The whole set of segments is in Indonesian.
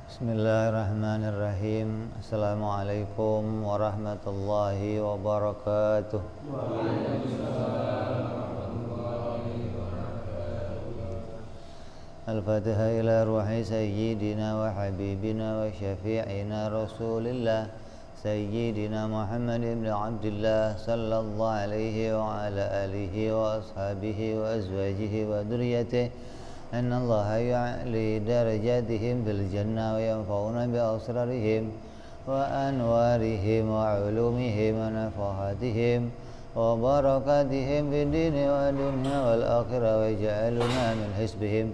Bismillahirrahmanirrahim. Assalamualaikum warahmatullahi wabarakatuh. Al-Fatihah ila ruhi sayyidina wa habibina wa syafi'ina Rasulillah Sayyidina Muhammad ibn Abdullah sallallahu alaihi wa ala alihi wa ashabihi wa azwajihi wa dhurriyyatihi أن الله يعلي درجاتهم في الجنة وينفعون بأسرارهم وأنوارهم وعلومهم ونفحاتهم وبركاتهم في الدين والدنيا والآخرة ويجعلنا من حزبهم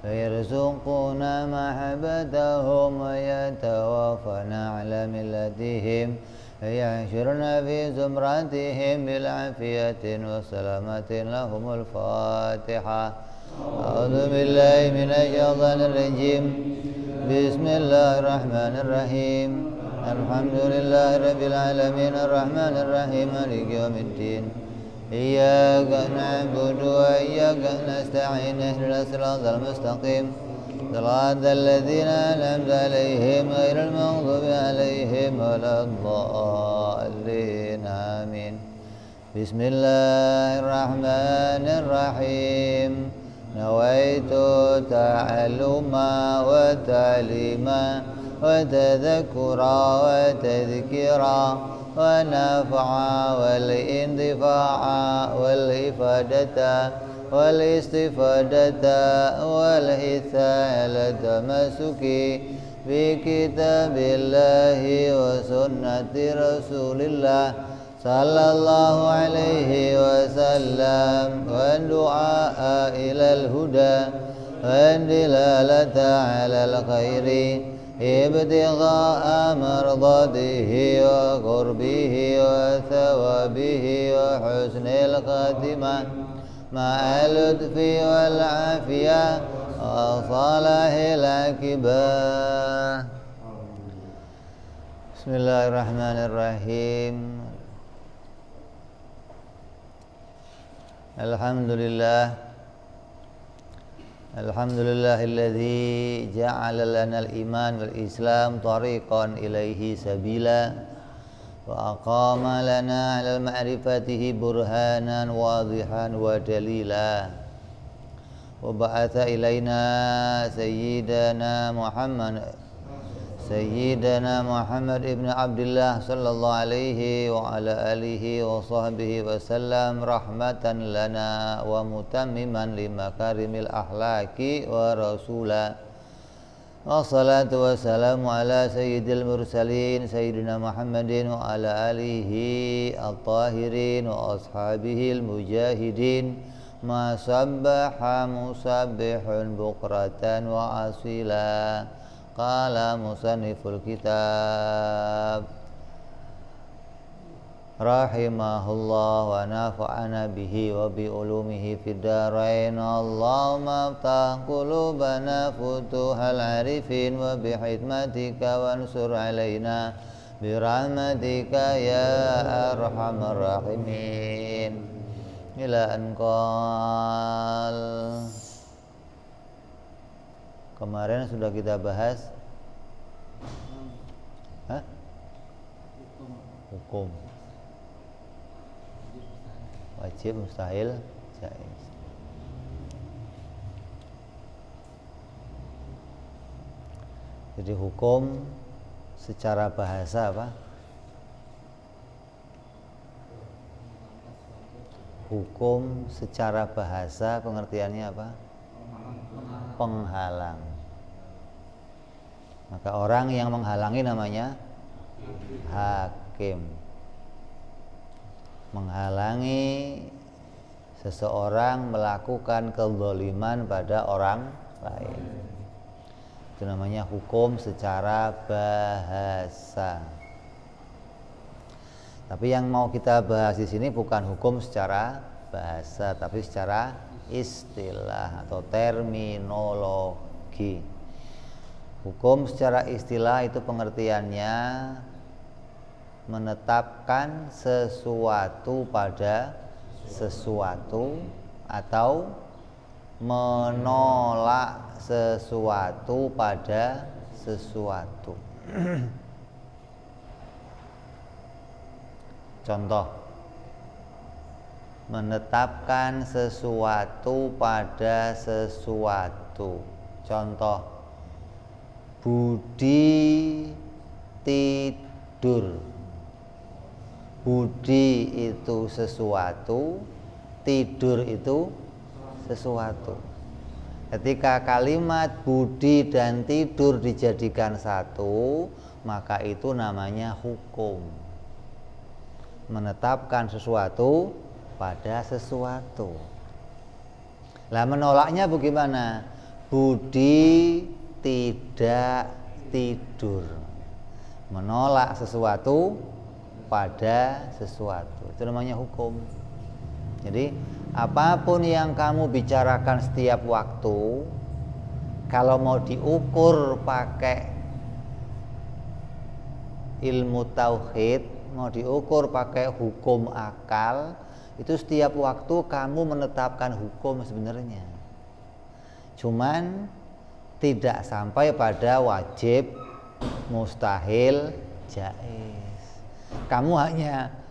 ويرزقنا محبتهم ويتوفنا على ملتهم ويحشرنا في زمرتهم بالعافية والسلامة لهم الفاتحة. أعوذ بالله من الشيطان الرجيم بسم الله الرحمن الرحيم الحمد لله رب العالمين الرحمن الرحيم مالك يوم الدين إياك نعبد وإياك نستعين اهدنا الصراط المستقيم صراط الذين أنعمت عليهم غير المغضوب عليهم ولا الضالين آمين بسم الله الرحمن الرحيم نويت تعلما وتعليما وتذكرا وتذكيرا ونفعا والانتفاع والإفادة والاستفادة والحثا على التمسك بكتاب الله وسنة رسول الله صلى الله عليه وسلم والدعاء إلى الهدى والدلالة على الخير ابتغاء مرضاته وقربه وثوابه وحسن الخاتمة مع اللطف والعافية وصلاح العاقبة. بسم الله الرحمن الرحيم. Alhamdulillahilladzi ja'ala lana al-iman wal islam tariqan ilaihi sabila wa aqama lana 'ala ma'rifatihi burhanan wadihan wa dalila wa ba'atha ilaina Sayyidana Muhammad ibn Abdullah sallallahu alaihi wa ala alihi wa sahbihi wa sallam rahmatan lana wa mutammiman limakarimil ahlaki wa rasula wa salatu wa salamu ala sayyidil mursalin Sayyidina Muhammadin wa ala alihi at-tahirin wa ashabihi al-mujahidin ma sabbaha musabbihun bukratan wa asila. Qala musanniful kitab rahimahullah wa nafa'ana bihi wa bi ulumihi fid dharain. Allahumma aftah qulubana futuhal arifin wa bi hikmatika wansur alaina bi rahmatika ya arhamar rahimin. Ila anqal. Kemarin sudah kita bahas hukum wajib, mustahil, jaiz. Jadi hukum secara bahasa apa? Hukum secara bahasa pengertiannya apa? Penghalang. Maka orang yang menghalangi namanya hakim. Menghalangi seseorang melakukan kezaliman pada orang lain, itu namanya hukum secara bahasa. Tapi yang mau kita bahas di sini bukan hukum secara bahasa, tapi secara istilah atau terminologi. Hukum secara istilah itu pengertiannya menetapkan sesuatu pada sesuatu atau menolak sesuatu pada sesuatu. Contoh, menetapkan sesuatu pada sesuatu. Contoh, Budi tidur. Budi itu sesuatu, tidur itu sesuatu. Ketika kalimat budi dan tidur dijadikan satu, maka itu namanya hukum. Menetapkan sesuatu pada sesuatu. Lah menolaknya bagaimana? Budi tidak tidur. Menolak sesuatu pada sesuatu. Itu namanya hukum. Jadi apapun yang kamu bicarakan setiap waktu, kalau mau diukur pakai ilmu tauhid, mau diukur pakai hukum akal, itu setiap waktu kamu menetapkan hukum sebenarnya. Cuman tidak sampai pada wajib, mustahil, jaiz. Kamu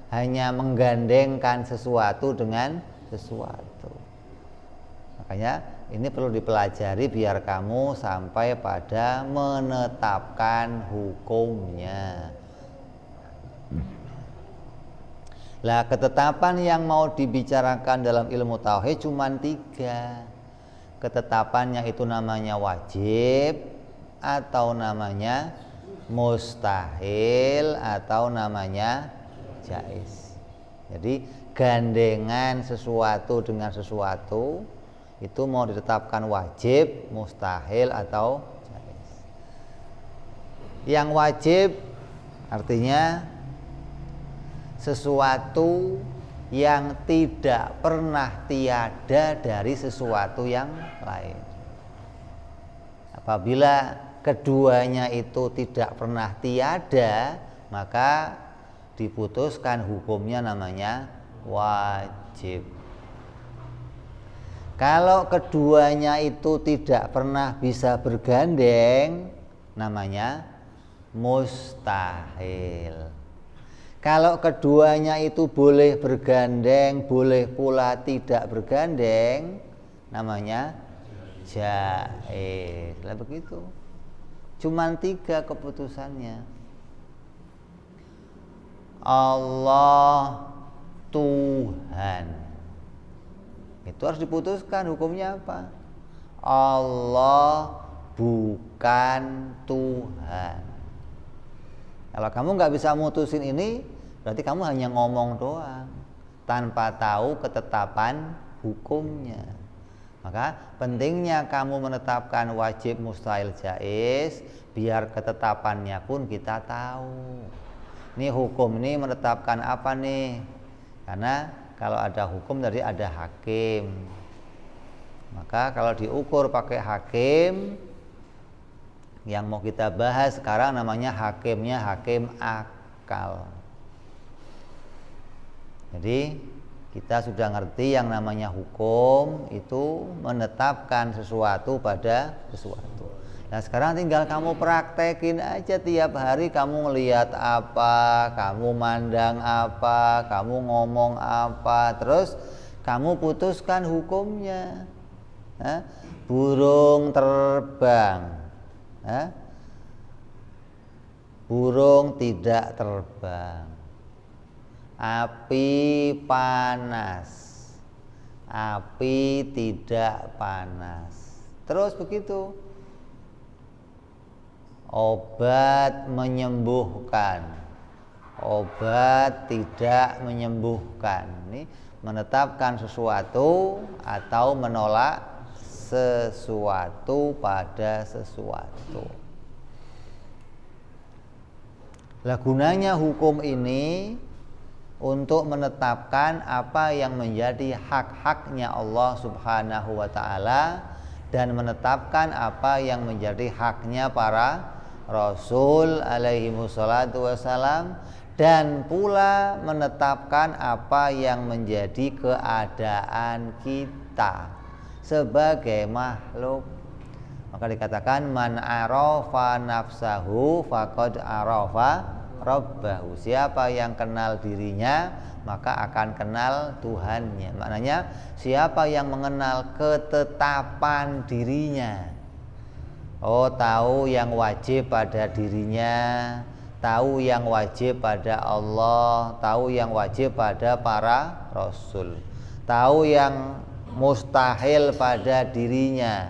hanya menggandengkan sesuatu dengan sesuatu. Makanya ini perlu dipelajari biar kamu sampai pada menetapkan hukumnya. Lah ketetapan yang mau dibicarakan dalam ilmu tauhid cuma 3. Ketetapannya itu namanya wajib, atau namanya mustahil, atau namanya jaiz. Jadi gandengan sesuatu dengan sesuatu itu mau ditetapkan wajib, mustahil, atau jaiz. Yang wajib artinya sesuatu yang tidak pernah tiada dari sesuatu yang lain. Apabila keduanya itu tidak pernah tiada, maka diputuskan hukumnya namanya wajib. Kalau keduanya itu tidak pernah bisa bergandeng, namanya mustahil. Kalau keduanya itu boleh bergandeng, boleh pula tidak bergandeng, namanya jaiz. Lah begitu. Cuman 3 keputusannya. Allah Tuhan. Itu harus diputuskan hukumnya apa? Allah bukan Tuhan. Kalau kamu nggak bisa mutusin ini, berarti kamu hanya ngomong doang tanpa tahu ketetapan hukumnya. Maka pentingnya kamu menetapkan wajib, mustahil, jaiz, biar ketetapannya pun kita tahu. Ini hukum ini menetapkan apa nih? Karena kalau ada hukum tadi ada hakim. Maka kalau diukur pakai hakim, yang mau kita bahas sekarang namanya hakimnya hakim akal. Jadi kita sudah ngerti yang namanya hukum itu menetapkan sesuatu pada sesuatu. Nah sekarang tinggal kamu praktekin aja tiap hari, kamu ngelihat apa, kamu mandang apa, kamu ngomong apa, terus kamu putuskan hukumnya. Burung terbang, burung tidak terbang. Api panas, api tidak panas. Terus begitu. Obat menyembuhkan, obat tidak menyembuhkan. Ini menetapkan sesuatu atau menolak sesuatu pada sesuatu. Lah gunanya hukum ini untuk menetapkan apa yang menjadi hak-haknya Allah Subhanahu wa ta'ala, dan menetapkan apa yang menjadi haknya para Rasul alaihi wassalatu wassalam, dan pula menetapkan apa yang menjadi keadaan kita sebagai makhluk. Maka dikatakan man arafa nafsahu faqad arafa rabbahu. Siapa yang kenal dirinya maka akan kenal Tuhannya. Maknanya siapa yang mengenal ketetapan dirinya, tahu yang wajib pada dirinya, tahu yang wajib pada Allah, tahu yang wajib pada para rasul, tahu yang mustahil pada dirinya,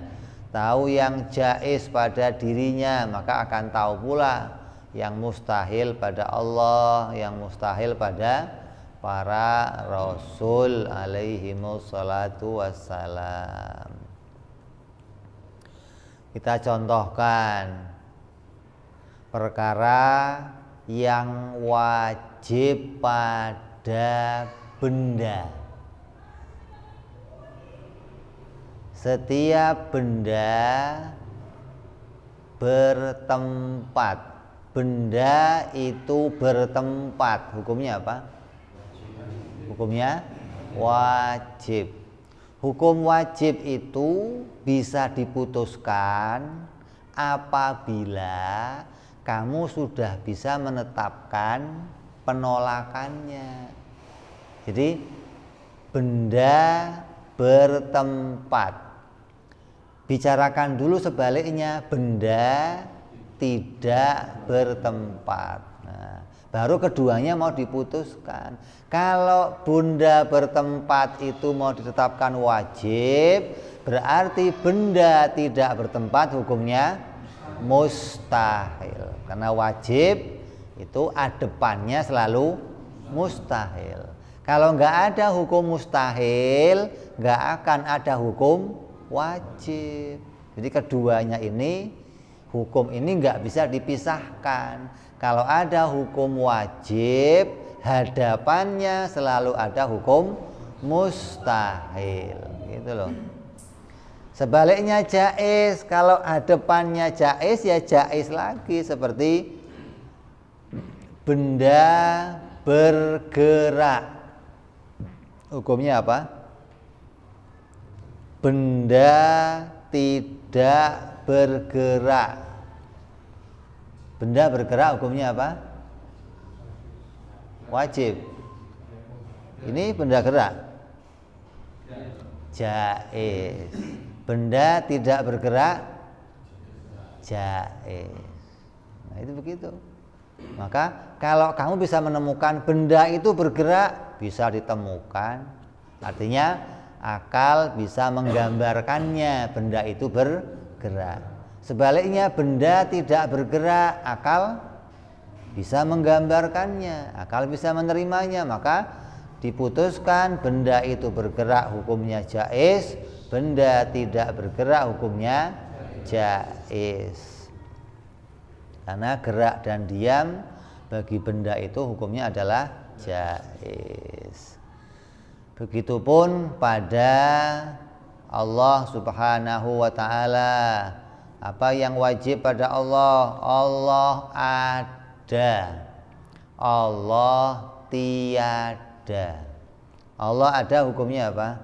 tahu yang jaiz pada dirinya, maka akan tahu pula yang mustahil pada Allah, yang mustahil pada para rasul alaihimussalatu wassalam. Kita contohkan perkara yang wajib pada benda. Setiap benda bertempat. Benda itu bertempat. Hukumnya apa? Hukumnya wajib. Hukum wajib itu bisa diputuskan apabila kamu sudah bisa menetapkan penolakannya. Jadi benda bertempat. Bicarakan dulu sebaliknya, benda tidak bertempat. Nah, baru keduanya mau diputuskan. Kalau benda bertempat itu mau ditetapkan wajib, berarti benda tidak bertempat hukumnya mustahil. Karena wajib itu adepannya selalu mustahil. Kalau nggak ada hukum mustahil, nggak akan ada hukum wajib. Jadi keduanya ini, hukum ini nggak bisa dipisahkan. Kalau ada hukum wajib, hadapannya selalu ada hukum mustahil, gitu loh. Sebaliknya jaiz, kalau hadapannya jaiz ya jaiz lagi, seperti benda bergerak. Hukumnya apa? Benda tidak bergerak. Benda bergerak hukumnya apa? Wajib. Ini benda gerak, jaiz. Benda tidak bergerak, jaiz. Nah itu begitu. Maka kalau kamu bisa menemukan benda itu bergerak, bisa ditemukan. Artinya akal bisa menggambarkannya, benda itu bergerak. Sebaliknya benda tidak bergerak, akal bisa menggambarkannya, akal bisa menerimanya. Maka diputuskan benda itu bergerak hukumnya jaiz, benda tidak bergerak hukumnya jaiz. Karena gerak dan diam bagi benda itu hukumnya adalah jaiz. Begitupun pada Allah Subhanahu wa ta'ala. Apa yang wajib pada Allah? Allah ada, Allah tiada. Allah ada hukumnya apa?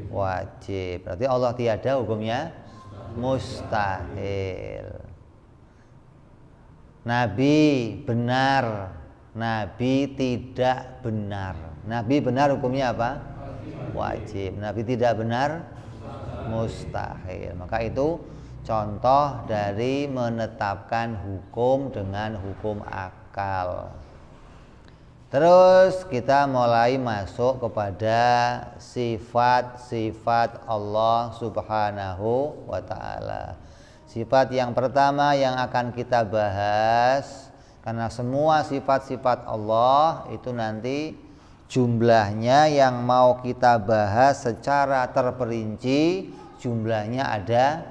Wajib. Berarti Allah tiada hukumnya mustahil. Nabi benar, Nabi tidak benar. Nabi benar hukumnya apa? Wajib. Nabi tidak benar mustahil. Maka itu contoh dari menetapkan hukum dengan hukum akal. Terus kita mulai masuk kepada sifat-sifat Allah Subhanahu wa ta'ala. Sifat yang pertama yang akan kita bahas, karena semua sifat-sifat Allah itu nanti jumlahnya yang mau kita bahas secara terperinci, jumlahnya ada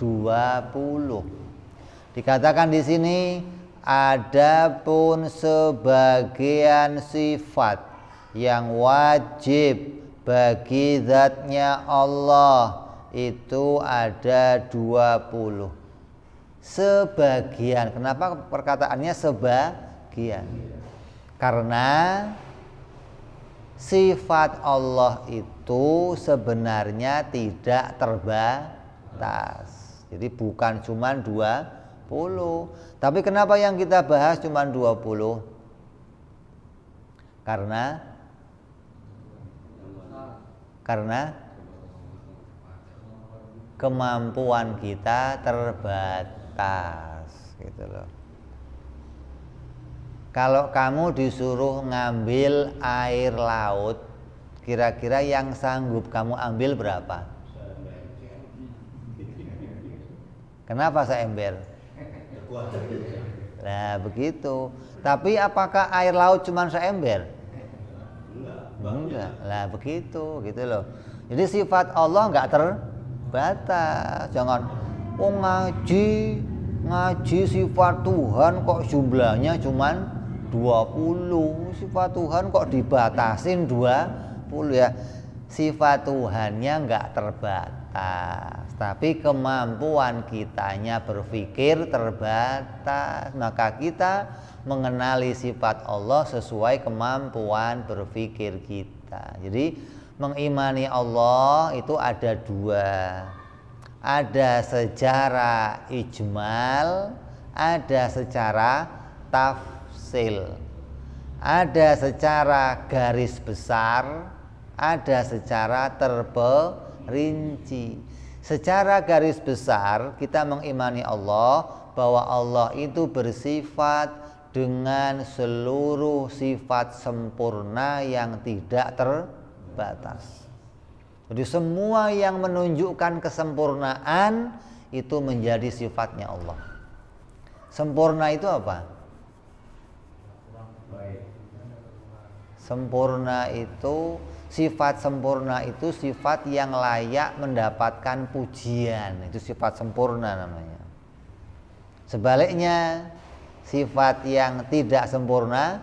20. Dikatakan di sini, adapun sebagian sifat yang wajib bagi zatnya Allah itu ada 20. Sebagian. Kenapa perkataannya sebagian? Karena sifat Allah itu sebenarnya tidak terbatas. Jadi bukan cuma 20. Tapi kenapa yang kita bahas cuma 20? Karena kemampuan kita terbatas gitu loh. Kalau kamu disuruh ngambil air laut, kira-kira yang sanggup kamu ambil berapa? Kenapa seember? Nah begitu. Tapi apakah air laut cuma seember? Enggak. Lah begitu gitu loh. Jadi sifat Allah enggak terbatas. Jangan ngaji sifat Tuhan kok jumlahnya cuma 20. Sifat Tuhan kok dibatasin 20 ya. Sifat Tuhannya enggak terbatas, tapi kemampuan kitanya berpikir terbatas. Maka kita mengenali sifat Allah sesuai kemampuan berpikir kita. Jadi mengimani Allah itu ada dua. Ada secara ijmal, ada secara tafsil. Ada secara garis besar, ada secara terperinci. Secara garis besar kita mengimani Allah bahwa Allah itu bersifat dengan seluruh sifat sempurna yang tidak terbatas. Jadi semua yang menunjukkan kesempurnaan itu menjadi sifatnya Allah. Sempurna itu apa? Sempurna itu, sifat sempurna itu sifat yang layak mendapatkan pujian. Itu sifat sempurna namanya. Sebaliknya, sifat yang tidak sempurna,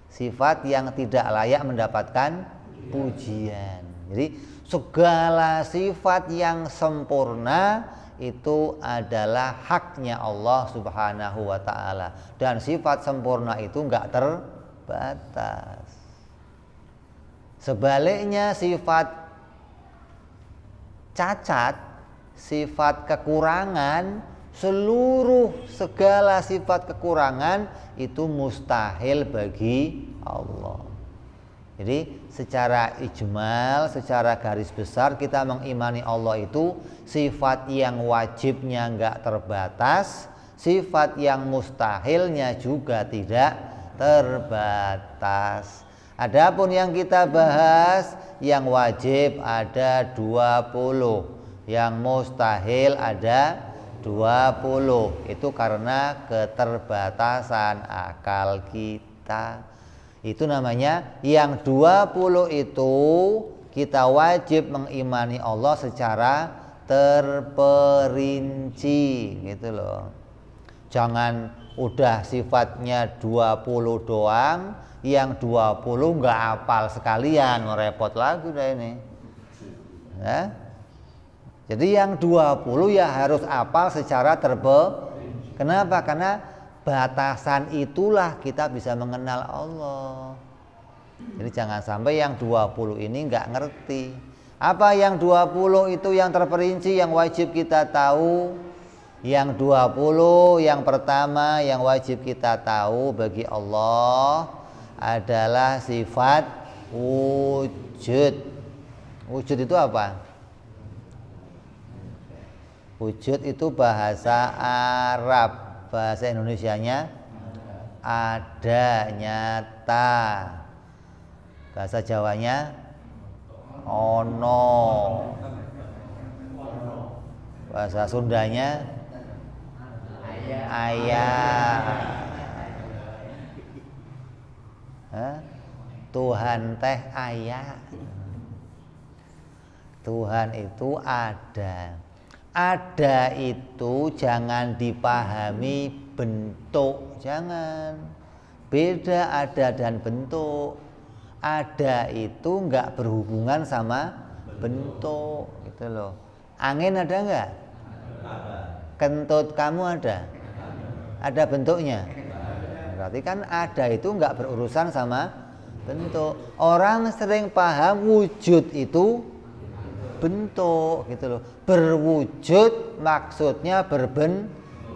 sifat yang tidak layak mendapatkan pujian. Jadi segala sifat yang sempurna itu adalah haknya Allah Subhanahu wa ta'ala. Dan sifat sempurna itu enggak terbatas. Sebaliknya sifat cacat, sifat kekurangan, segala sifat kekurangan itu mustahil bagi Allah. Jadi secara ijmal, secara garis besar kita mengimani Allah itu sifat yang wajibnya enggak terbatas, sifat yang mustahilnya juga tidak terbatas. Adapun yang kita bahas, yang wajib ada 20, yang mustahil ada 20. Itu karena keterbatasan akal kita. Itu namanya yang 20 itu kita wajib mengimani Allah secara terperinci gitu loh. Jangan udah sifatnya 20 doang, yang 20 enggak hafal sekalian, repot lagi udah ini. Ya. Jadi yang 20 ya harus hafal secara Kenapa? Karena batasan itulah kita bisa mengenal Allah. Jadi jangan sampai yang 20 ini enggak ngerti. Apa yang 20 itu yang terperinci, yang wajib kita tahu. Yang 20 yang pertama yang wajib kita tahu bagi Allah adalah sifat wujud. Wujud itu apa? Wujud itu bahasa Arab. Bahasa Indonesianya ada, nyata. Bahasa Jawanya ono. Bahasa Sundanya ayah. Tuhan teh ayah. Tuhan itu ada. Ada itu jangan dipahami bentuk, jangan. Beda ada dan bentuk. Ada itu enggak berhubungan sama bentuk, gitu loh. Angin ada enggak? Kentut kamu ada? Ada bentuknya? Berarti kan ada itu enggak berurusan sama bentuk. Orang sering paham wujud itu berbentuk gitu loh. Berwujud maksudnya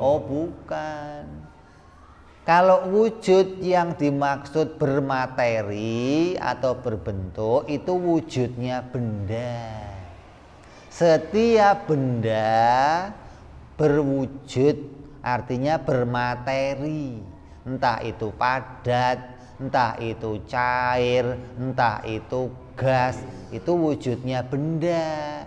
oh bukan. Kalau wujud yang dimaksud bermateri atau berbentuk itu wujudnya benda. Setiap benda berwujud artinya bermateri. Entah itu padat, entah itu cair, entah itu gas, itu wujudnya benda.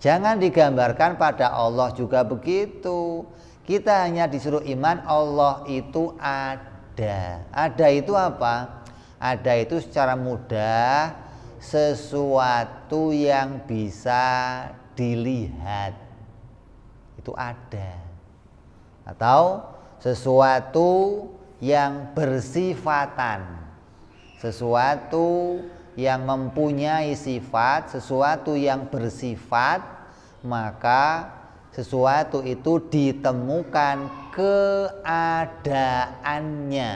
Jangan digambarkan pada Allah juga begitu. Kita hanya disuruh iman Allah itu ada. Ada itu apa? Ada itu secara mudah sesuatu yang bisa dilihat. Itu ada. Atau sesuatu yang bersifatan. Sesuatu yang mempunyai sifat, sesuatu yang bersifat, maka sesuatu itu ditemukan keadaannya.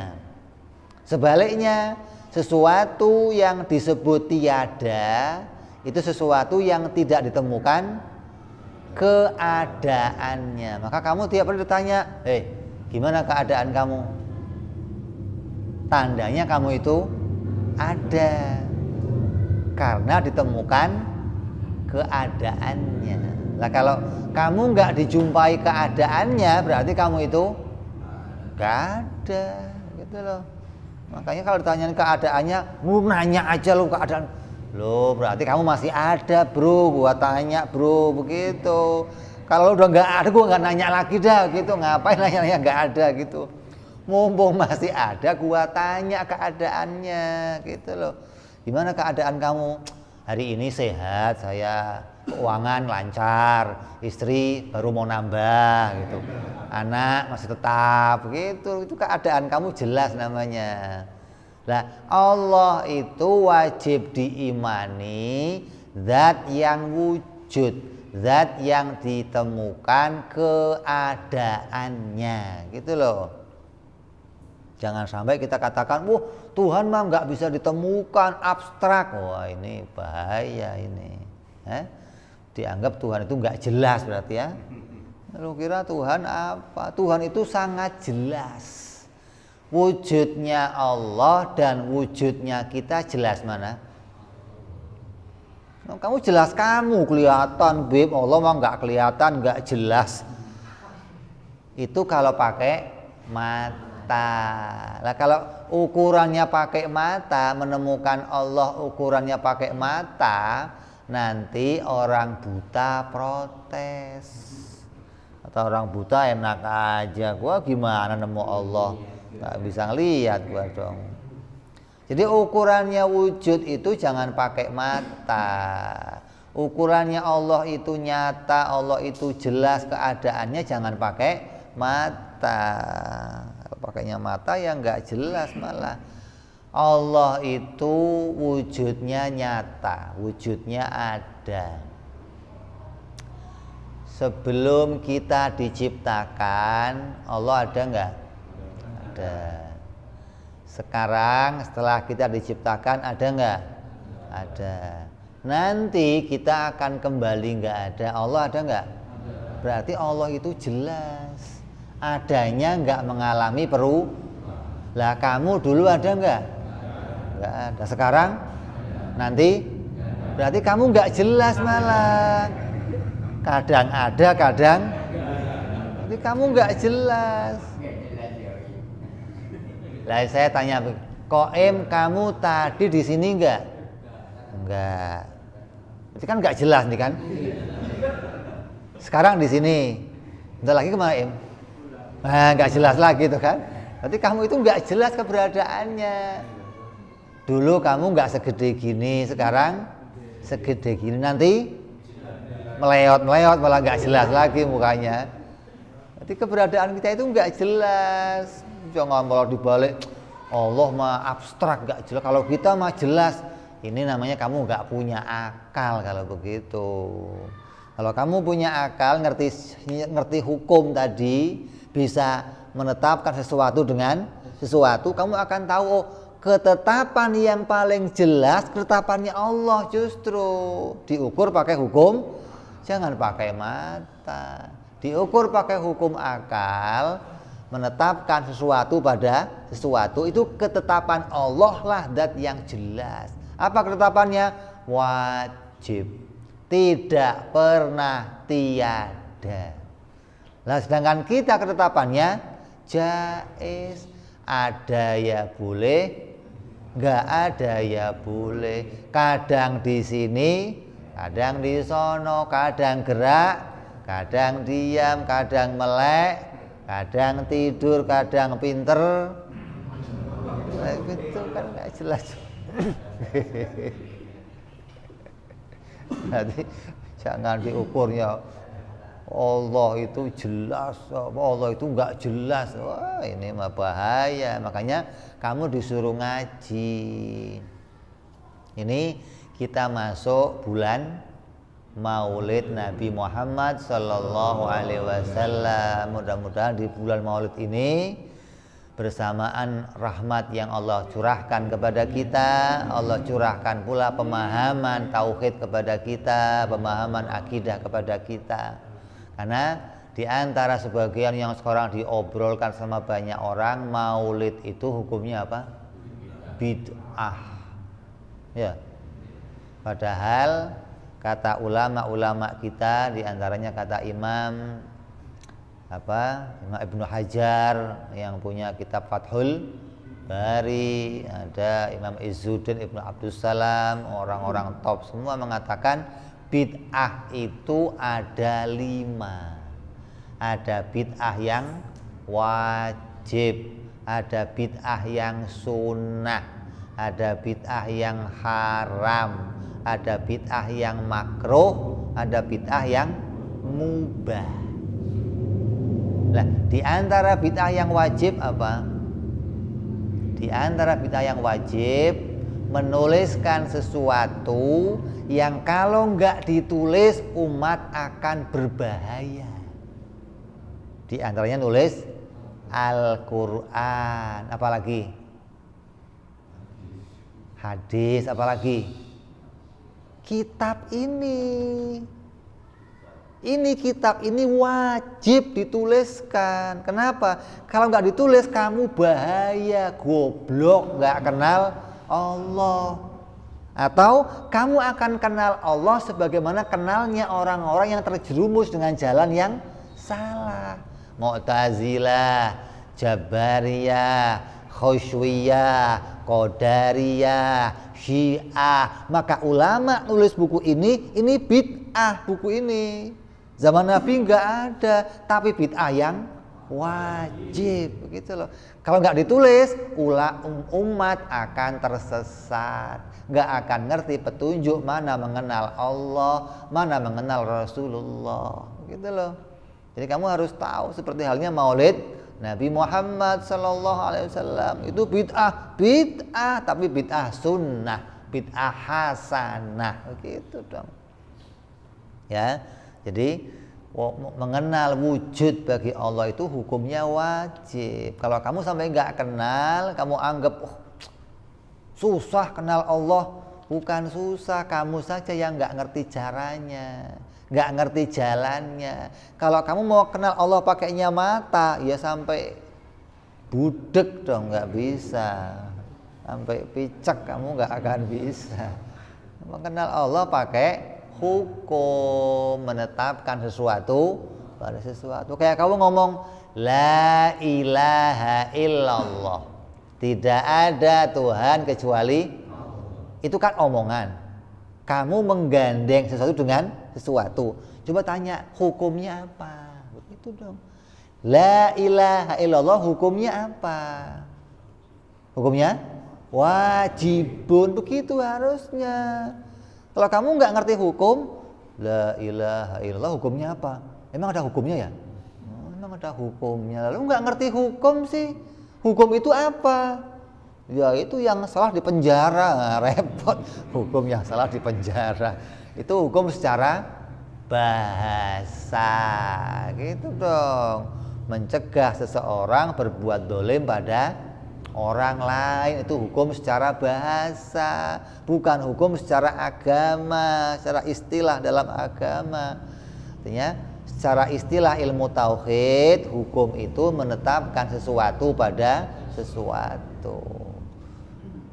Sebaliknya, sesuatu yang disebut tiada itu sesuatu yang tidak ditemukan keadaannya. Maka kamu tiap hari ditanya, gimana keadaan kamu? Tandanya kamu itu ada, karena ditemukan keadaannya. Nah kalau kamu nggak dijumpai keadaannya, berarti kamu itu nggak ada, gitu loh. Makanya kalau ditanyain keadaannya, nanya aja lo keadaan. Loh berarti kamu masih ada bro, gua tanya bro, begitu. Kalau udah nggak ada, gua nggak nanya lagi dah, gitu. Ngapain nanya nggak ada gitu. Mumpung masih ada, gua tanya keadaannya, gitu loh. Gimana keadaan kamu? Hari ini sehat, saya keuangan lancar, istri baru mau nambah gitu, anak masih tetap gitu, itu keadaan kamu jelas namanya. Nah Allah itu wajib diimani, zat yang wujud, zat yang ditemukan keadaannya, gitu loh. Jangan sampai kita katakan, wah Tuhan mah nggak bisa ditemukan, abstrak. Wah ini bahaya ini. Dianggap Tuhan itu nggak jelas berarti ya. Lalu kira Tuhan apa? Tuhan itu sangat jelas. Wujudnya Allah dan wujudnya kita jelas mana? Kamu jelas kamu kelihatan, Beb. Allah mah nggak kelihatan, nggak jelas. Itu kalau pakai mata. Nah kalau ukurannya pakai mata, menemukan Allah ukurannya pakai mata, nanti orang buta protes. Atau orang buta enak aja, gua gimana nemu Allah, nggak bisa ngelihat gua dong. Jadi ukurannya wujud itu jangan pakai mata. Ukurannya Allah itu nyata, Allah itu jelas keadaannya, jangan pakai mata. Pakainya mata yang nggak jelas malah. Allah itu wujudnya nyata, wujudnya ada. Sebelum kita diciptakan, Allah ada nggak? Ada. Sekarang setelah kita diciptakan ada nggak? Ada. Nanti kita akan kembali nggak ada. Allah ada nggak? Berarti Allah itu jelas. Adanya nggak mengalami perubahan. Lah kamu dulu ada nggak? Nggak ada. Sekarang, nanti, berarti kamu nggak jelas malah. Kadang ada, kadang. Berarti kamu nggak jelas. Lah saya tanya, Koim kamu tadi di sini nggak? Nggak. Berarti kan nggak jelas nih kan? Sekarang di sini. Bentar lagi kemana Im? Nah, nggak jelas lagi tuh kan? Berarti kamu itu nggak jelas keberadaannya. Dulu kamu nggak segede gini, sekarang segede gini. Nanti meleot malah nggak jelas lagi mukanya. Berarti keberadaan kita itu nggak jelas. Jangan malah dibalik Allah mah abstrak nggak jelas. Kalau kita mah jelas. Ini namanya kamu nggak punya akal kalau begitu. Kalau kamu punya akal, ngerti hukum tadi, bisa menetapkan sesuatu dengan sesuatu, kamu akan tahu, oh ketetapan yang paling jelas ketetapannya Allah, justru diukur pakai hukum, jangan pakai mata. Diukur pakai hukum akal, menetapkan sesuatu pada sesuatu, itu ketetapan Allah lah, zat yang jelas. Apa ketetapannya? Wajib, tidak pernah tiada. Nah, sedangkan kita ketetapannya jaiz, ada ya boleh, nggak ada ya boleh. Kadang di sini, kadang di sono, kadang gerak, kadang diam, kadang melek, kadang tidur, kadang pinter. Nah, itu kan nggak jelas. Jadi jangan diukurnya Allah itu jelas, Allah itu nggak jelas. Wah, ini mah bahaya. Makanya kamu disuruh ngaji. Ini kita masuk bulan Maulid Nabi Muhammad Sallallahu Alaihi Wasallam. Mudah-mudahan di bulan Maulid ini, bersamaan rahmat yang Allah curahkan kepada kita, Allah curahkan pula pemahaman tauhid kepada kita, pemahaman akidah kepada kita. Karena di antara sebagian yang sekarang diobrolkan sama banyak orang, maulid itu hukumnya apa? Bid'ah. Ya. Padahal kata ulama-ulama kita, di antaranya kata Imam Ibnu Hajar yang punya kitab Fathul Bari, ada Imam Izzuddin Ibnu Abdussalam, orang-orang top semua mengatakan bid'ah itu ada 5. Ada bid'ah yang wajib, ada bid'ah yang sunnah, ada bid'ah yang haram, ada bid'ah yang makruh, ada bid'ah yang mubah. Nah, di antara bid'ah yang wajib apa? Di antara bid'ah yang wajib, menuliskan sesuatu yang kalau nggak ditulis umat akan berbahaya. Di antaranya nulis Al-Quran, apalagi hadis, apalagi kitab ini. Ini kitab ini wajib dituliskan. Kenapa? Kalau nggak ditulis kamu bahaya, goblok, nggak kenal Allah. Atau kamu akan kenal Allah sebagaimana kenalnya orang-orang yang terjerumus dengan jalan yang salah. Mu'tazilah, Jabariyah, Khusyuiyah, Qadariyah, Syiah. Maka ulama nulis buku ini bid'ah buku ini. Zaman Nabi nggak ada, tapi bid'ah yang wajib, begitu loh. Kalau nggak ditulis, umat akan tersesat, nggak akan ngerti petunjuk mana mengenal Allah, mana mengenal Rasulullah, gitu loh. Jadi kamu harus tahu, seperti halnya Maulid Nabi Muhammad Sallallahu Alaihi Wasallam itu bid'ah, tapi bid'ah sunnah, bid'ah hasanah, begitu dong. Ya, jadi mengenal wujud bagi Allah itu hukumnya wajib. Kalau kamu sampai nggak kenal, kamu anggap susah kenal Allah. Bukan susah, kamu saja yang nggak ngerti caranya, nggak ngerti jalannya. Kalau kamu mau kenal Allah pakainya mata, ya sampai budek dong, nggak bisa. Sampai picek kamu nggak akan bisa. Mengenal Allah pakai hukum, menetapkan sesuatu pada sesuatu. Kayak kamu ngomong la ilaha illallah, tidak ada Tuhan kecuali, itu kan omongan. Kamu menggandeng sesuatu dengan sesuatu. Coba tanya hukumnya apa? Begitu dong. La ilaha illallah hukumnya apa? Hukumnya wajibun, begitu harusnya. Kalau kamu nggak ngerti hukum, la ilaha illallah hukumnya apa? Emang ada hukumnya ya? Emang ada hukumnya. Lalu nggak ngerti hukum sih? Hukum itu apa? Ya itu yang salah di penjara, repot. Hukum yang salah di penjara. Itu hukum secara bahasa, gitu dong. Mencegah seseorang berbuat dolim pada orang lain, itu hukum secara bahasa, bukan hukum secara agama, secara istilah dalam agama. Artinya secara istilah ilmu tauhid, hukum itu menetapkan sesuatu pada sesuatu.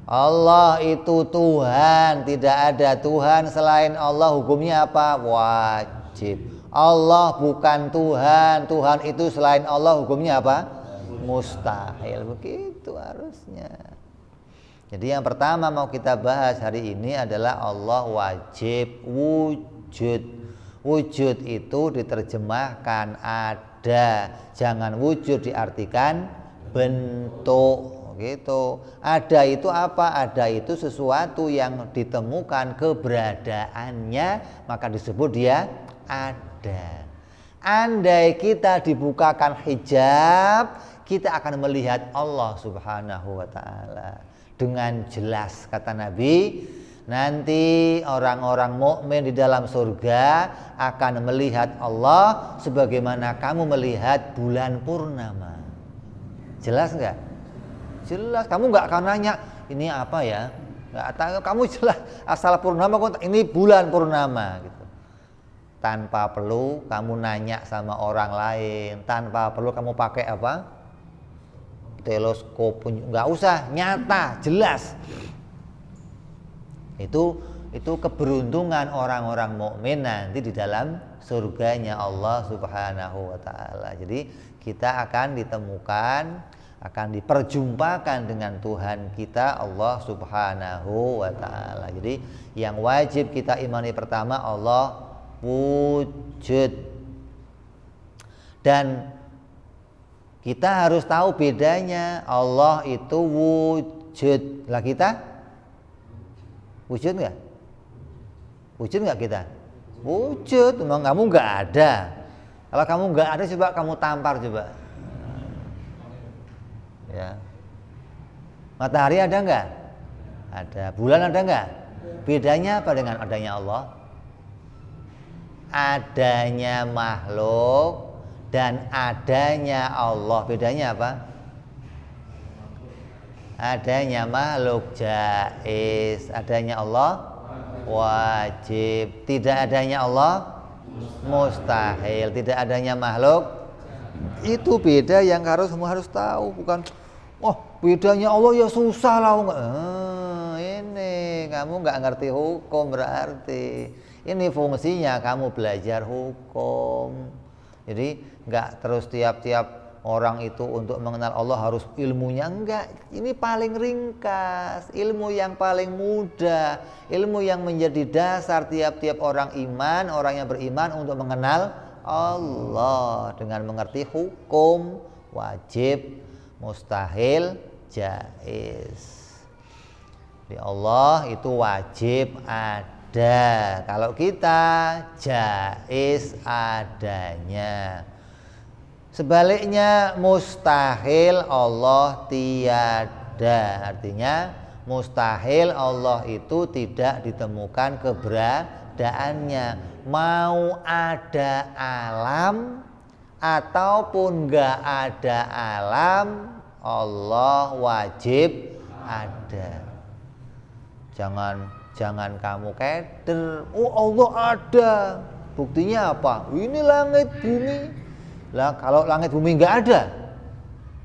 Allah itu Tuhan, tidak ada Tuhan selain Allah, hukumnya apa? Wajib. Allah bukan Tuhan, Tuhan itu selain Allah, hukumnya apa? Mustahil. Begitu harusnya. Jadi yang pertama mau kita bahas hari ini adalah Allah wajib wujud. Wujud itu diterjemahkan ada, jangan wujud diartikan bentuk gitu. Ada itu apa? Ada itu sesuatu yang ditemukan keberadaannya, maka disebut dia ada. Andai kita dibukakan hijab, kita akan melihat Allah Subhanahu wa taala dengan jelas. Kata Nabi, nanti orang-orang mukmin di dalam surga akan melihat Allah sebagaimana kamu melihat bulan purnama. Jelas enggak? Jelas. Kamu enggak akan nanya ini apa ya? Enggak tahu. Kamu jelas asal purnama, ini bulan purnama gitu. Tanpa perlu kamu nanya sama orang lain, tanpa perlu kamu pakai apa? Teleskop, enggak usah, nyata, jelas. Itu keberuntungan orang-orang mukmin nanti di dalam surganya Allah Subhanahu wa taala. Jadi kita akan ditemukan, akan diperjumpakan dengan Tuhan kita Allah Subhanahu wa taala. Jadi yang wajib kita imani pertama, Allah wujud. Dan kita harus tahu bedanya. Allah itu wujud. Lah kita wujud nggak? Wujud nggak kita? Wujud. Memang kamu nggak ada. Kalau kamu nggak ada, coba kamu tampar coba. Ya. Matahari ada nggak? Ada. Bulan ada nggak? Bedanya apa dengan adanya Allah? Adanya makhluk dan adanya Allah, bedanya apa? Adanya makhluk jaiz, adanya Allah wajib. Tidak adanya Allah mustahil. Tidak adanya makhluk, itu beda yang semua harus tahu. Bukan bedanya Allah ya susah lah. Ini kamu nggak ngerti hukum berarti. Ini fungsinya kamu belajar hukum. Jadi nggak terus tiap-tiap orang itu untuk mengenal Allah harus ilmunya, enggak. Ini paling ringkas, ilmu yang paling mudah, ilmu yang menjadi dasar tiap-tiap orang iman, orang yang beriman untuk mengenal Allah dengan mengerti hukum, wajib, mustahil, jaiz. Di Allah itu wajib ada. Kalau kita jaiz adanya. Sebaliknya mustahil Allah tiada. Artinya mustahil Allah itu tidak ditemukan keberadaannya. Mau ada alam ataupun enggak ada alam, Allah wajib ada. Jangan kamu keder. Allah ada. Buktinya apa? Ini langit bumi. Lah kalau langit bumi nggak ada,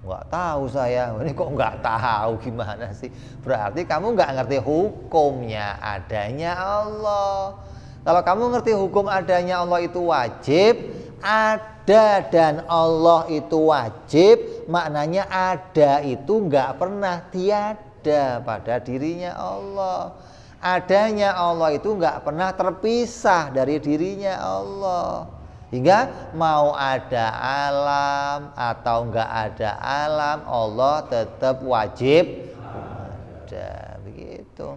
nggak tahu saya. Ini kok nggak tahu, gimana sih? Berarti kamu nggak ngerti hukumnya adanya Allah. Kalau kamu ngerti hukum adanya Allah itu wajib, ada dan Allah itu wajib, maknanya ada itu nggak pernah tiada pada dirinya Allah. Adanya Allah itu nggak pernah terpisah dari dirinya Allah. Hingga mau ada alam atau nggak ada alam, Allah tetap wajib ada. Begitu.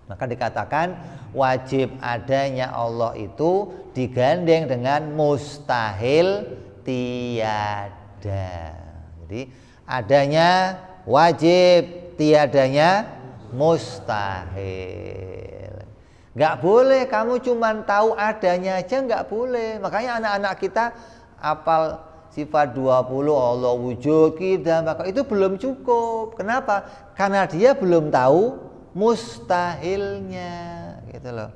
Maka dikatakan wajib adanya Allah itu digandeng dengan mustahil tiada. Jadi adanya wajib, tiadanya mustahil. Gak boleh kamu cuma tahu adanya aja, gak boleh. Makanya anak-anak kita hafal sifat 20 Allah wujud, qidam, maka itu belum cukup. Kenapa? Karena dia belum tahu mustahilnya, gitu loh.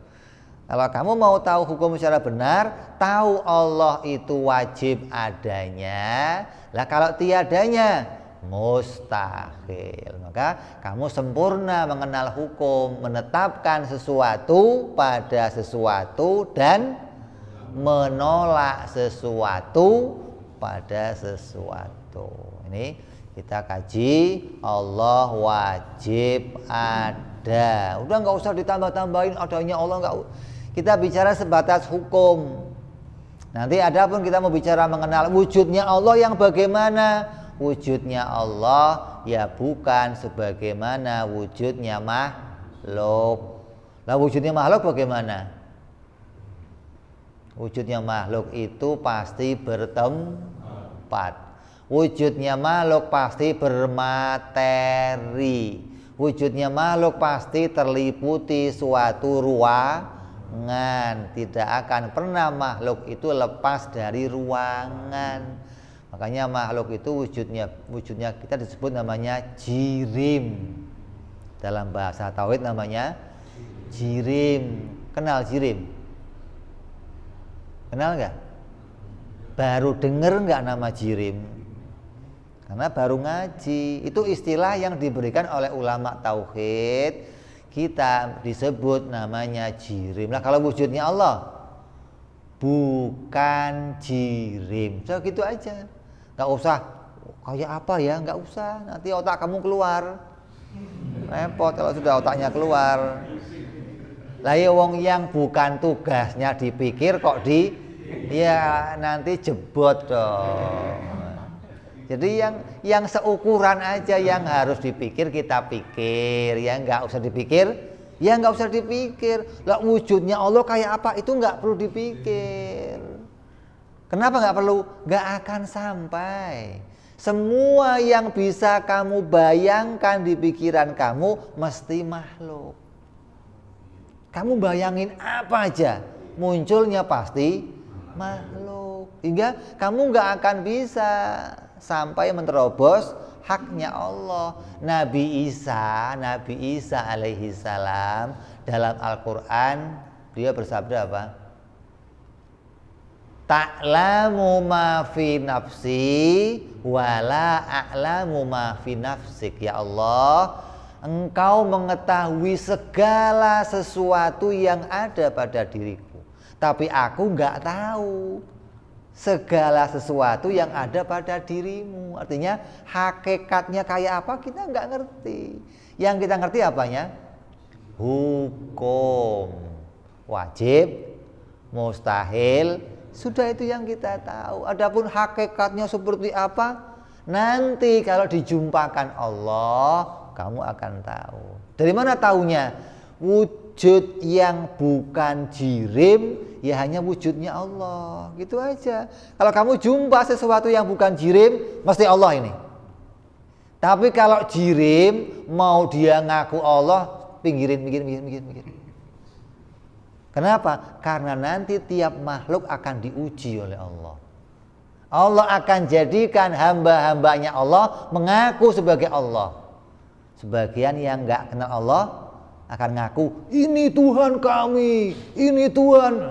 Kalau kamu mau tahu hukum secara benar, tahu Allah itu wajib adanya. Lah kalau tiadanya mustahil. Maka kamu sempurna mengenal hukum, menetapkan sesuatu pada sesuatu dan menolak sesuatu pada sesuatu. Ini kita kaji Allah wajib ada. Udah nggak usah ditambah-tambahin adanya Allah, nggak. Kita bicara sebatas hukum. Nanti adapun kita mau bicara mengenal wujudnya Allah yang bagaimana? Wujudnya Allah ya bukan sebagaimana wujudnya makhluk. Lah wujudnya makhluk bagaimana? Wujudnya makhluk itu pasti bertempat. Wujudnya makhluk pasti bermateri. Wujudnya makhluk pasti terliputi suatu ruangan. Tidak akan pernah makhluk itu lepas dari ruangan. Makanya makhluk itu wujudnya kita disebut namanya jirim. Dalam bahasa tauhid namanya jirim. Kenal jirim? Kenal nggak? Baru denger nggak nama jirim? Karena baru ngaji. Itu istilah yang diberikan oleh ulama tauhid. Kita disebut namanya jirim. Nah kalau wujudnya Allah bukan jirim, so gitu aja. Nggak usah kayak apa ya, nggak usah. Nanti otak kamu keluar. Repot kalau sudah otaknya keluar. Lah ya wong yang bukan tugasnya dipikir kok ya nanti jebot dong. Jadi yang seukuran aja yang harus dipikir kita pikir, ya nggak usah dipikir, ya nggak usah dipikir. Lah wujudnya Allah kayak apa itu nggak perlu dipikir. Kenapa nggak perlu? Nggak akan sampai. Semua yang bisa kamu bayangkan di pikiran kamu mesti makhluk. Kamu bayangin apa aja, munculnya pasti makhluk. Hingga kamu nggak akan bisa sampai menerobos haknya Allah. Nabi Isa alaihi salam dalam Al-Quran dia bersabda apa? Ta'lamu ma fi nafsi wala a'lamu ma fi nafsik. Ya Allah, Engkau mengetahui segala sesuatu yang ada pada diriku, tapi aku nggak tahu segala sesuatu yang ada pada dirimu. Artinya hakikatnya kayak apa kita nggak ngerti. Yang kita ngerti apanya? Hukum, wajib, mustahil, sudah itu yang kita tahu. Adapun hakikatnya seperti apa, nanti kalau dijumpakan Allah, kamu akan tahu. Dari mana taunya? Wujud yang bukan jirim ya hanya wujudnya Allah, gitu aja. Kalau kamu jumpa sesuatu yang bukan jirim, mesti Allah ini. Tapi kalau jirim mau dia ngaku Allah, pinggirin. Kenapa? Karena nanti tiap makhluk akan diuji oleh Allah. Allah akan jadikan hamba-hambanya Allah mengaku sebagai Allah. Sebagian yang nggak kenal Allah akan ngaku, ini Tuhan kami, ini Tuhan.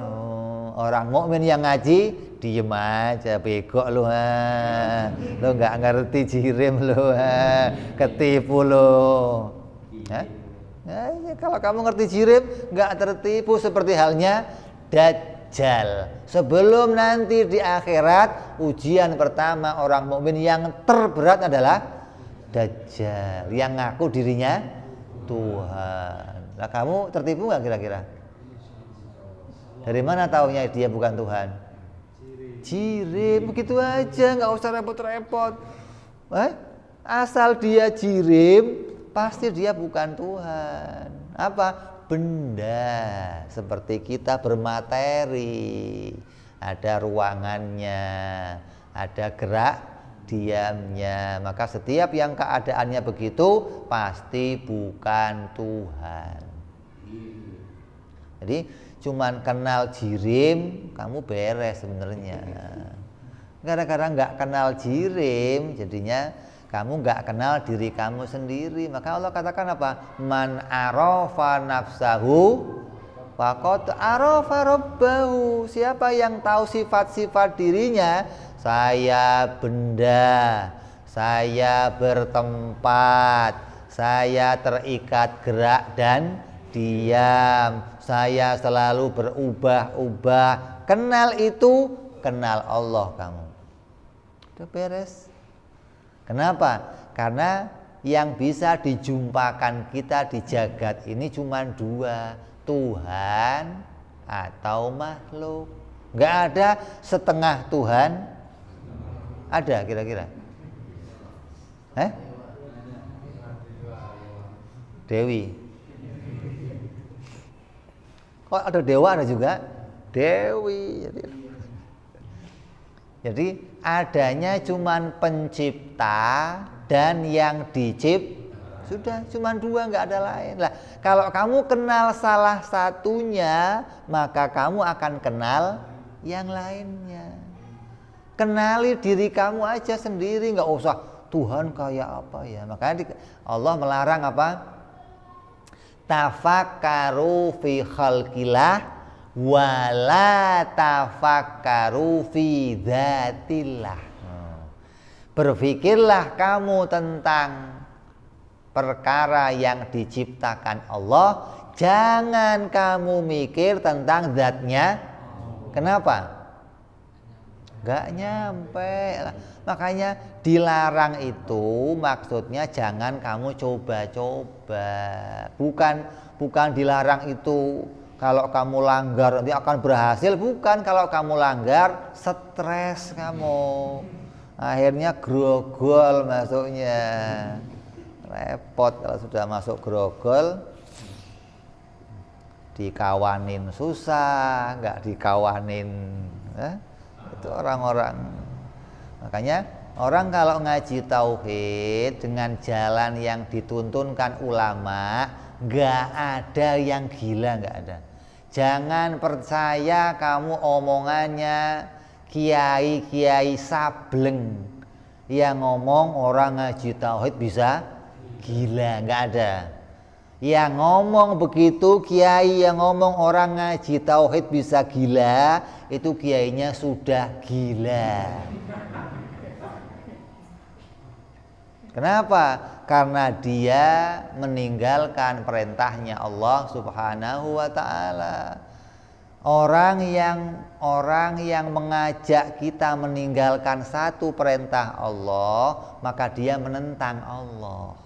Orang mukmin yang ngaji diem aja, bego lu, lu nggak ngerti jirim lu, ketipu lu. Kalau kamu ngerti jirim, nggak tertipu seperti halnya Dajjal. Sebelum nanti di akhirat ujian pertama orang mukmin yang terberat adalah Dajjal, yang ngaku dirinya Tuhan. Nah kamu tertipu nggak kira-kira? Dari mana taunya dia bukan Tuhan? Jirim, begitu aja, nggak usah repot-repot. Asal dia jirim, pasti dia bukan Tuhan. Apa? Benda. Seperti kita bermateri, ada ruangannya, ada gerak diamnya. Maka setiap yang keadaannya begitu pasti bukan Tuhan. Jadi cuman kenal jirim kamu beres sebenarnya. Gara-gara nggak kenal jirim, jadinya kamu nggak kenal diri kamu sendiri. Maka Allah katakan apa? Man arafa nafsahu faqad arafa rabbahu. Siapa yang tahu sifat-sifat dirinya, saya benda, saya bertempat, saya terikat gerak dan diam, saya selalu berubah-ubah. Kenal itu, kenal Allah kamu. Udah beres. Kenapa? Karena yang bisa dijumpakan kita di jagat ini cuma dua, Tuhan atau makhluk. Nggak ada setengah Tuhan. Ada kira-kira? Dewi. Kok ada dewa, ada juga Dewi. Jadi adanya cuman pencipta dan yang sudah cuman dua, nggak ada lain. Lah, kalau kamu kenal salah satunya, maka kamu akan kenal yang lainnya. Kenali diri kamu aja sendiri, nggak usah Tuhan kayak apa ya. Makanya Allah melarang apa? Tafakkaru fi khalqillah wala tafakkaru fi dzatillah. Berpikirlah kamu tentang perkara yang diciptakan Allah, jangan kamu mikir tentang zatnya. Kenapa? Gak nyampe. Makanya dilarang itu maksudnya jangan kamu coba-coba. Bukan dilarang itu kalau kamu langgar nanti akan berhasil. Bukan, kalau kamu langgar stres kamu, akhirnya grogol masuknya. Repot kalau sudah masuk grogol, dikawanin susah, nggak dikawanin itu orang-orang. Makanya orang kalau ngaji tauhid dengan jalan yang dituntunkan ulama, nggak ada yang gila, nggak ada. Jangan percaya kamu omongannya kiai-kiai sableng yang ngomong orang ngaji tauhid bisa gila, nggak ada. Yang ngomong begitu, kiai yang ngomong orang ngaji tauhid bisa gila, itu kiainya sudah gila. Kenapa? Karena dia meninggalkan perintahnya Allah Subhanahu wa ta'ala. Orang yang mengajak kita meninggalkan satu perintah Allah, maka dia menentang Allah.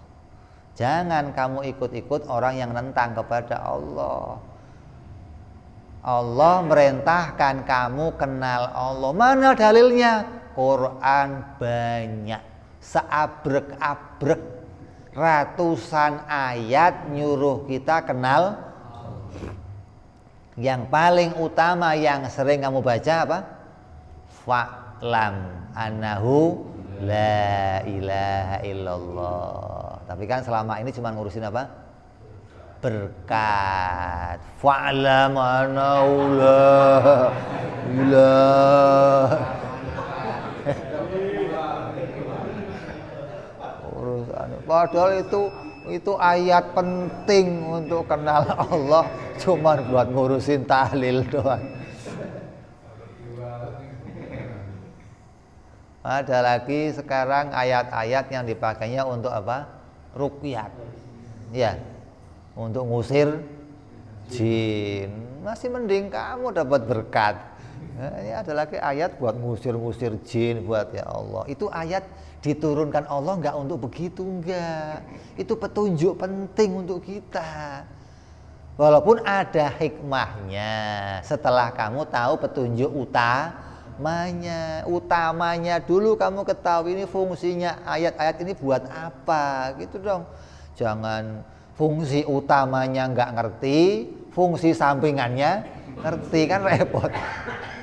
Jangan kamu ikut-ikut orang yang menentang kepada Allah. Allah merintahkan kamu kenal Allah. Mana dalilnya? Quran banyak, seabrek-abrek, ratusan ayat nyuruh kita kenal. Yang paling utama yang sering kamu baca apa? Fa'lam annahu la ilaha illallah. Tapi kan selama ini cuma ngurusin apa? Berkat. Fa'lam annahu la ilaha. Padahal itu ayat penting untuk kenal Allah, cuma buat ngurusin tahlil doang. Ada lagi sekarang ayat-ayat yang dipakainya untuk apa? Ruqyah. Ya, untuk ngusir jin. Masih mending kamu dapat berkat. Nah, ini ada lagi ayat buat ngusir-ngusir jin, buat ya Allah. Itu ayat diturunkan Allah enggak untuk begitu, enggak. Itu petunjuk penting untuk kita. Walaupun ada hikmahnya. Setelah kamu tahu petunjuk utamanya dulu kamu ketahui ini fungsinya ayat-ayat ini buat apa, gitu dong. Jangan fungsi utamanya enggak ngerti, fungsi sampingannya ngerti, kan repot.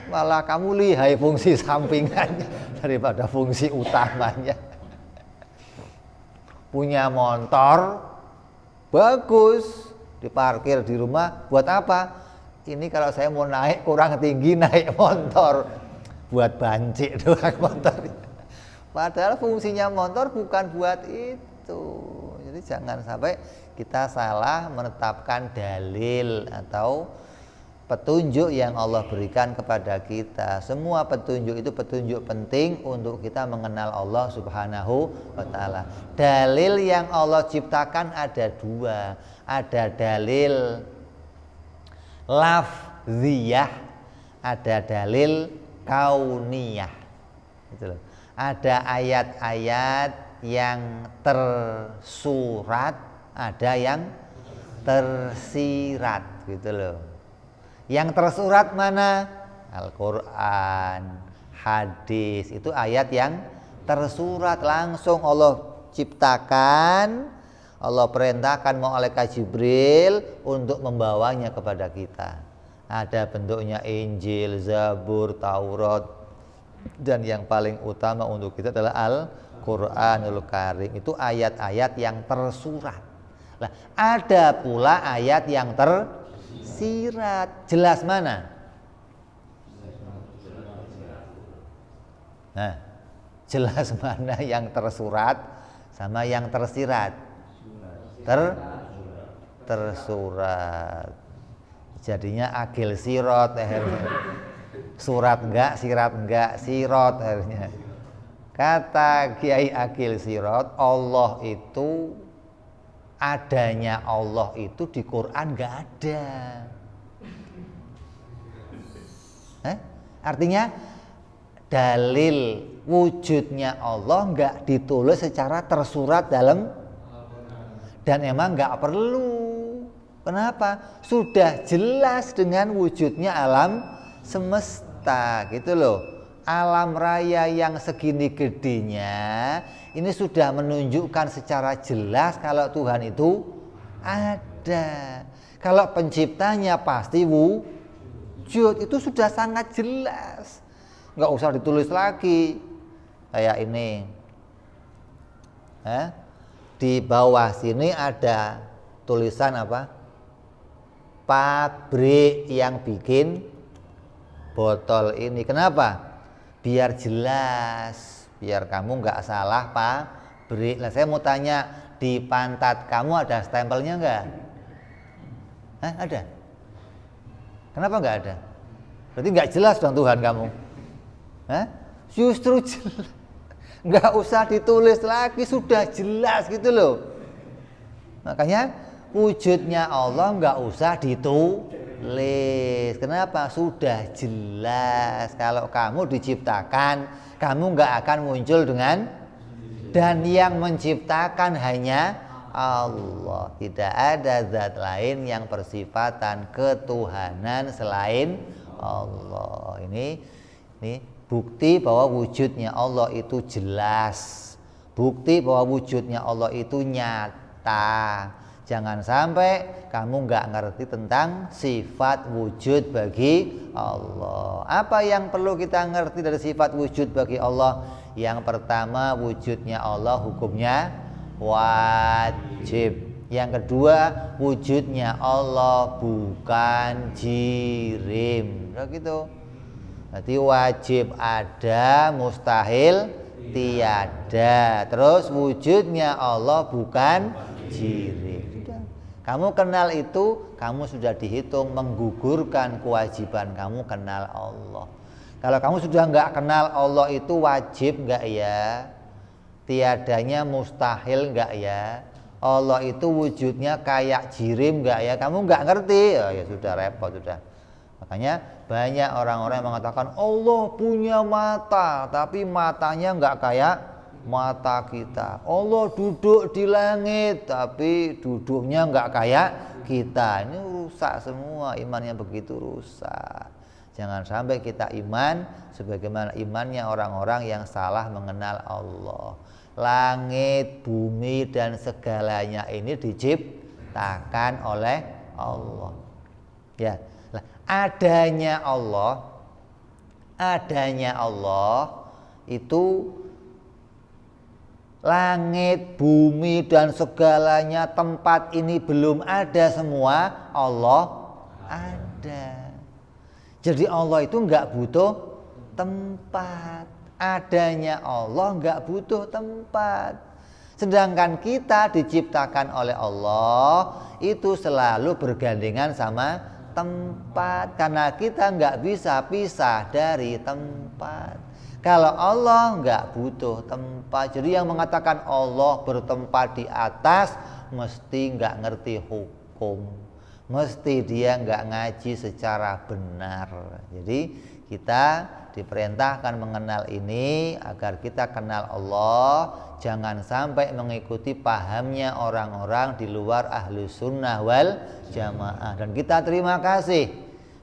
Malah kamu lihai fungsi sampingannya daripada fungsi utamanya. Punya motor bagus, diparkir di rumah buat apa? Ini kalau saya mau naik kurang tinggi naik motor. buat bancik doang motor. Padahal fungsinya motor bukan buat itu. Jadi jangan sampai kita salah menetapkan dalil atau petunjuk yang Allah berikan kepada kita. Semua petunjuk itu petunjuk penting untuk kita mengenal Allah Subhanahu wa ta'ala. Dalil yang Allah ciptakan ada dua. Ada dalil lafziyah, ada dalil kauniyah. Gitu loh. Ada ayat-ayat yang tersurat, ada yang tersirat gitu loh. Yang tersurat mana? Al-Quran, hadis, itu ayat yang tersurat langsung Allah ciptakan, Allah perintahkan malaikat Jibril untuk membawanya kepada kita. Ada bentuknya Injil, Zabur, Taurat, dan yang paling utama untuk kita adalah Al-Quranul Karim. Itu ayat-ayat yang tersurat. Nah, ada pula ayat yang tersirat. Jelas mana? Nah, jelas mana yang tersurat sama yang tersirat? Tersurat. Jadinya akil sirot akhirnya. Surat enggak, sirat enggak, sirot akhirnya. Kata Kiai Akil Sirot, Allah itu, adanya Allah itu di Quran enggak ada. Artinya dalil wujudnya Allah enggak ditulis secara tersurat dalam, dan emang enggak perlu. Kenapa? Sudah jelas dengan wujudnya alam semesta gitu loh. Alam raya yang segini gedenya ini sudah menunjukkan secara jelas kalau Tuhan itu ada. Kalau penciptanya pasti wujud, itu sudah sangat jelas. Nggak usah ditulis lagi. Kayak ini. Di bawah sini ada tulisan apa? Pabrik yang bikin botol ini. Kenapa? Biar jelas, biar kamu nggak salah pabrik. Nah, saya mau tanya, di pantat kamu ada stempelnya nggak? Ada. Kenapa nggak ada? Berarti nggak jelas dong Tuhan kamu. Justru jelas. Nggak usah ditulis lagi, sudah jelas gitu loh. Makanya wujudnya Allah nggak usah ditulis. Kenapa? Sudah jelas. Kalau kamu diciptakan, kamu nggak akan muncul dengan, dan yang menciptakan hanya Allah. Tidak ada zat lain yang bersifatan ketuhanan selain Allah. Ini bukti bahwa wujudnya Allah itu jelas. Bukti bahwa wujudnya Allah itu nyata. Jangan sampai kamu nggak ngerti tentang sifat wujud bagi Allah. Apa yang perlu kita ngerti dari sifat wujud bagi Allah? Yang pertama, wujudnya Allah hukumnya wajib. Yang kedua, wujudnya Allah bukan jirim. Gitu. Berarti wajib ada, mustahil tiada. Terus wujudnya Allah bukan jirim. Kamu kenal itu, kamu sudah dihitung menggugurkan kewajiban kamu kenal Allah. Kalau kamu sudah nggak kenal Allah itu wajib nggak ya? Tiadanya mustahil nggak ya? Allah itu wujudnya kayak jirim nggak ya? Kamu nggak ngerti, ya sudah repot sudah. Makanya banyak orang-orang yang mengatakan Allah punya mata, tapi matanya nggak kayak mata kita. Allah duduk di langit, tapi duduknya nggak kayak kita. Ini rusak semua, imannya begitu rusak. Jangan sampai kita iman sebagaimana imannya orang-orang yang salah mengenal Allah. Langit, bumi, dan segalanya ini diciptakan oleh Allah. Ya, adanya Allah itu langit, bumi, dan segalanya, tempat ini belum ada semua, Allah ada. Jadi Allah itu nggak butuh tempat. Adanya Allah nggak butuh tempat. Sedangkan kita diciptakan oleh Allah itu selalu bergandengan sama tempat. Karena kita nggak bisa pisah dari tempat. Kalau Allah nggak butuh tempat. Jadi yang mengatakan Allah bertempat di atas mesti nggak ngerti hukum. Mesti dia nggak ngaji secara benar. Jadi kita diperintahkan mengenal ini agar kita kenal Allah. Jangan sampai mengikuti pahamnya orang-orang di luar ahlu sunnah wal jamaah. Dan kita terima kasih,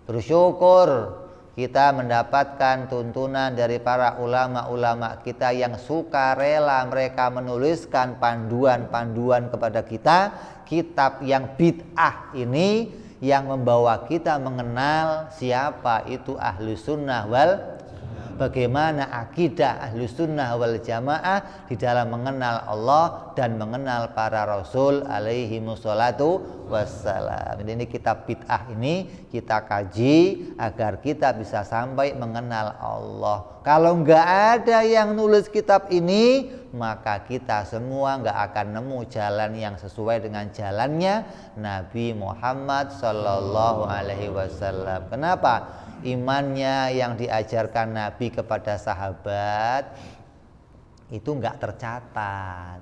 bersyukur kita mendapatkan tuntunan dari para ulama-ulama kita yang suka rela mereka menuliskan panduan-panduan kepada kita. Kitab yang bid'ah ini yang membawa kita mengenal siapa itu ahlu sunnah wal, bagaimana akidah ahlu sunnah wal jamaah di dalam mengenal Allah dan mengenal para rasul alaihi musholatu wassalam. Ini kitab bid'ah ini kita kaji agar kita bisa sampai mengenal Allah. Kalau nggak ada yang nulis kitab ini, maka kita semua nggak akan nemu jalan yang sesuai dengan jalannya Nabi Muhammad Sallallahu Alaihi Wasallam. Kenapa? Imannya yang diajarkan Nabi kepada sahabat itu nggak tercatat.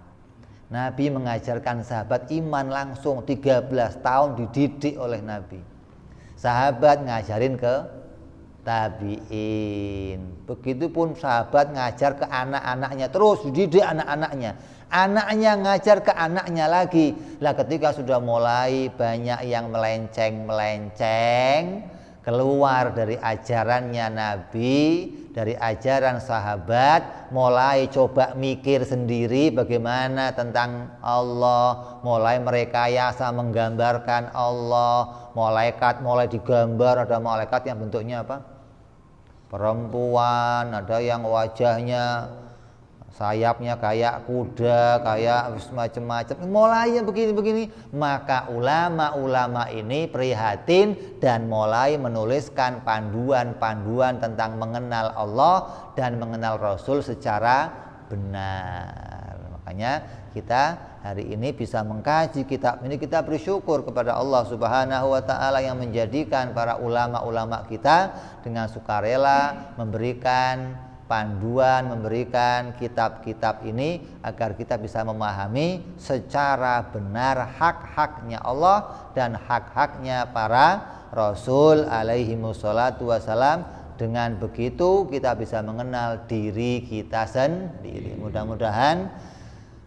Nabi mengajarkan sahabat iman langsung 13 tahun dididik oleh Nabi. Sahabat ngajarin ke tabi'in. Begitupun sahabat ngajar ke anak-anaknya, terus dididik anak-anaknya. Anaknya ngajar ke anaknya lagi. Lah ketika sudah mulai banyak yang melenceng keluar dari ajarannya Nabi, dari ajaran sahabat, mulai coba mikir sendiri bagaimana tentang Allah, mulai merekayasa menggambarkan Allah, malaikat mulai digambar, ada malaikat yang bentuknya apa? Perempuan, ada yang wajahnya sayapnya kayak kuda, kayak macam-macam, mulai begini-begini. Maka ulama-ulama ini prihatin dan mulai menuliskan panduan-panduan tentang mengenal Allah dan mengenal Rasul secara benar. Makanya kita hari ini bisa mengkaji kitab ini, kita bersyukur kepada Allah Subhanahu wa taala yang menjadikan para ulama-ulama kita dengan sukarela memberikan panduan, memberikan kitab-kitab ini agar kita bisa memahami secara benar hak-haknya Allah dan hak-haknya para Rasul alaihi wassalatu wassalam. Dengan begitu kita bisa mengenal diri kita sendiri. Mudah-mudahan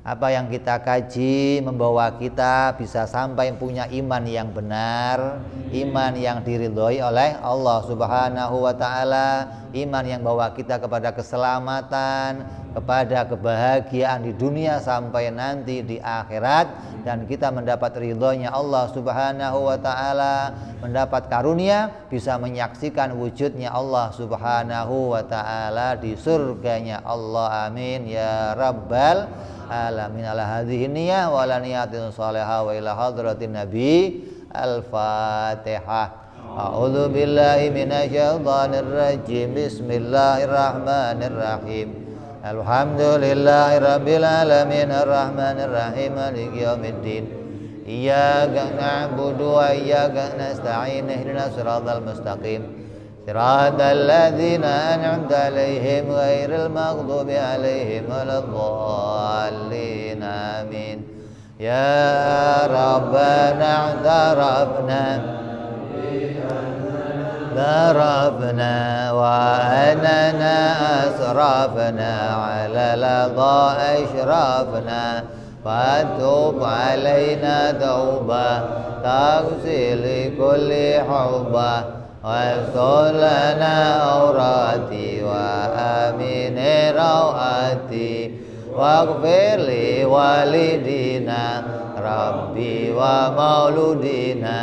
apa yang kita kaji membawa kita bisa sampai punya iman yang benar, iman yang diridhoi oleh Allah Subhanahu wa taala, iman yang bawa kita kepada keselamatan, kepada kebahagiaan di dunia sampai nanti di akhirat, dan kita mendapat ridhonya Allah Subhanahu wa taala, mendapat karunia bisa menyaksikan wujudnya Allah Subhanahu wa taala di surganya Allah. Amin ya rabbal alamin. Ala hadhihi niyyah wa ala niyatin salihah wa ila hadratin nabi. Al-Fatihah. A'udzu billahi minasyaitonir rajim. Bismillahirrahmanirrahim. Alhamdulillahi rabbil alamin arrahmanir rahim maliki yaumiddin. Iyyaka na'budu wa iyyaka nasta'in. Ihdinas siratal mustaqim. Siratal ladzina an'amta 'alaihim ghairil maghdubi 'alaihim waladdallin. Amin. Ya Rabbana ضربنا وأننا أسرفنا على لظى أشرفنا فتوب علينا توبة تغسل كل حبة واغفر لنا أوراتي وآمن روآتي واغفر لوالدينا ربي ومولودينا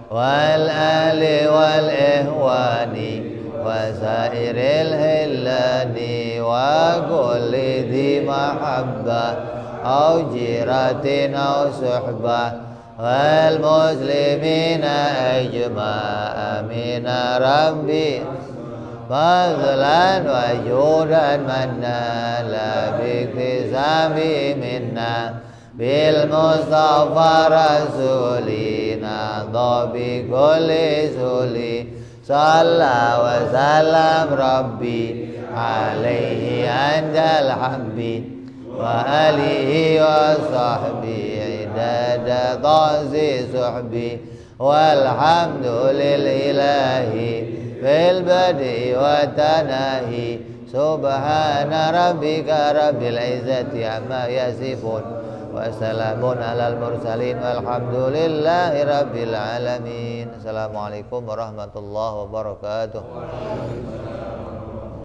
والآل والإخوان وسائر الهلان وكل ذي محبة أو جيرة أو صحبة والمسلمين أجمع آمين ربي فضلا وجودا منا لا باكتساب منا بالمصطفى رسولنا بكل سولي صلى وسلم ربي عليه عند الحب وآله وصحبه عدد ضعز صحبي والحمد لله في البدء والتناهي سبحان ربك رب العزة عما يصفون وسلام على المرسلين والحمد لله رب العالمين. Assalamualaikum warahmatullahi wabarakatuh.